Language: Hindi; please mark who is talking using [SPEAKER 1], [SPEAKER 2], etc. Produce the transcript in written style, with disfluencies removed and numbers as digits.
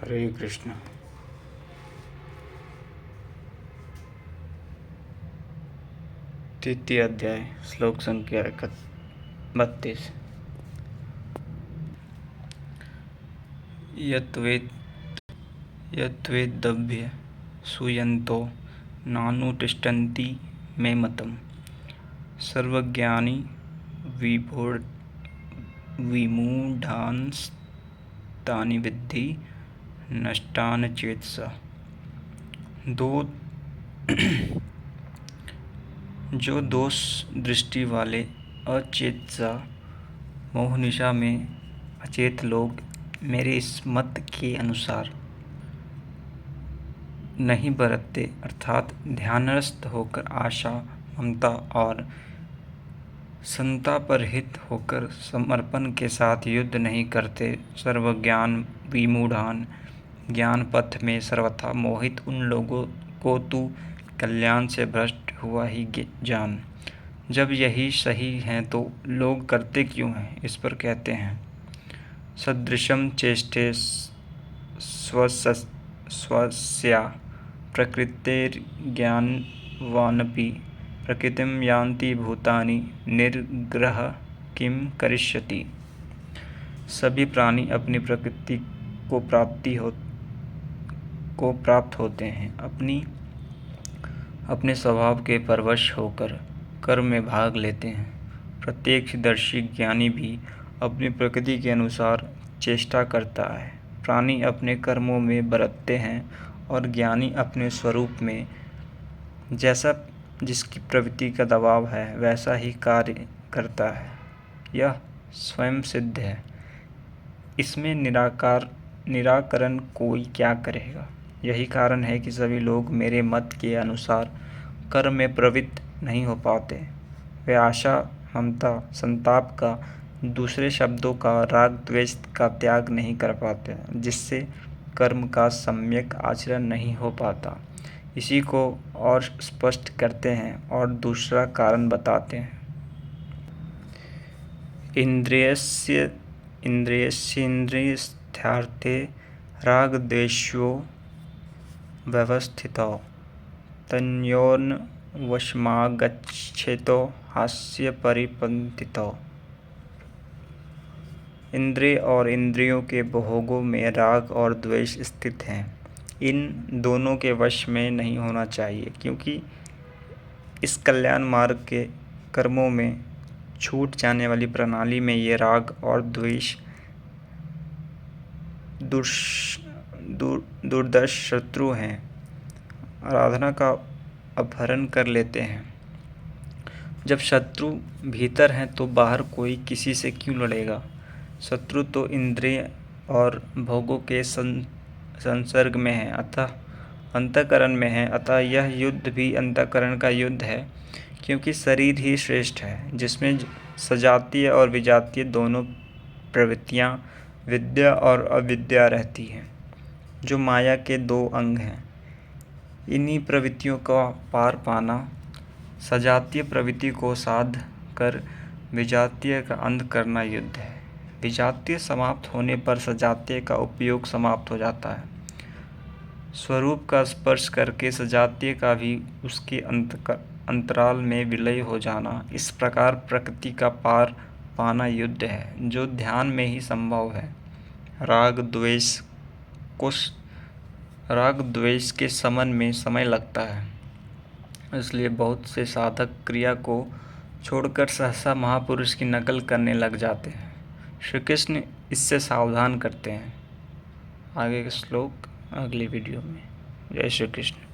[SPEAKER 1] हरे कृष्ण। तृतीय अध्याय, श्लोक संख्या 32। यत्वेदभ्य सूयन्तो नानुतिष्ठन्ति मे मतम्। सर्वज्ञानी विमूढांस्तानि विद्धि नष्टान् चेतसा। जो दोष दृष्टि वाले अचेतसा मोहनिशा में अचेत लोग मेरे इस मत के अनुसार नहीं बरतते, अर्थात ध्यानस्थ होकर आशा, ममता और संतापरहित होकर समर्पण के साथ युद्ध नहीं करते, सर्वज्ञान विमूढ़ान, ज्ञान पथ में सर्वथा मोहित उन लोगों को तू कल्याण से भ्रष्ट हुआ ही जान। जब यही सही है तो लोग करते क्यों हैं, इस पर कहते हैं। सदृशं चेष्टे स्वस्या प्रकृतेर्ज्ञानवानपि प्रकृतिं यान्ति भूतानि निर्ग्रह किं करिष्यति। सभी प्राणी अपनी प्रकृति को प्राप्त होते हैं, अपने स्वभाव के परवश होकर कर्म में भाग लेते हैं। प्रत्यक्षदर्शी ज्ञानी भी अपनी प्रकृति के अनुसार चेष्टा करता है। प्राणी अपने कर्मों में बरतते हैं और ज्ञानी अपने स्वरूप में जैसा जिसकी प्रवृत्ति का दबाव है वैसा ही कार्य करता है। यह स्वयं सिद्ध है, इसमें निराकरण कोई क्या करेगा। यही कारण है कि सभी लोग मेरे मत के अनुसार कर्म में प्रवृत्त नहीं हो पाते। वे आशा, ममता, संताप का, दूसरे शब्दों का, राग द्वेष का त्याग नहीं कर पाते, जिससे कर्म का सम्यक आचरण नहीं हो पाता। इसी को और स्पष्ट करते हैं और दूसरा कारण बताते हैं। इंद्रियस्येन्द्रियस्थ्यार्थे रागद्वेषौ व्यवस्थितौ तयोर्वशमागच्छेतो हास्य परिपन्थितौ। इंद्रिय और इंद्रियों के भोगों में राग और द्वेष स्थित हैं। इन दोनों के वश में नहीं होना चाहिए, क्योंकि इस कल्याण मार्ग के कर्मों में छूट जाने वाली प्रणाली में ये राग और द्वेष दुर्दर्श शत्रु हैं, आराधना का अपहरण कर लेते हैं। जब शत्रु भीतर हैं तो बाहर कोई किसी से क्यों लड़ेगा। शत्रु तो इंद्रिय और भोगों के संसर्ग में है, अतः अंतःकरण में है। अतः यह युद्ध भी अंतःकरण का युद्ध है, क्योंकि शरीर ही श्रेष्ठ है, जिसमें सजातीय और विजातीय दोनों प्रवृत्तियां, विद्या और अविद्या रहती हैं, जो माया के दो अंग हैं। इन्हीं प्रवृत्तियों का पार पाना, सजातीय प्रवृत्ति को साध कर विजातीय का अंत करना युद्ध है। विजातीय समाप्त होने पर सजातीय का उपयोग समाप्त हो जाता है। स्वरूप का स्पर्श करके सजातीय का भी उसके अंतराल में विलय हो जाना, इस प्रकार प्रकृति का पार पाना युद्ध है, जो ध्यान में ही संभव है। राग द्वेष के शमन में समय लगता है, इसलिए बहुत से साधक क्रिया को छोड़कर सहसा महापुरुष की नकल करने लग जाते हैं। श्री कृष्ण इससे सावधान करते हैं। आगे के श्लोक अगली वीडियो में। जय श्री कृष्ण।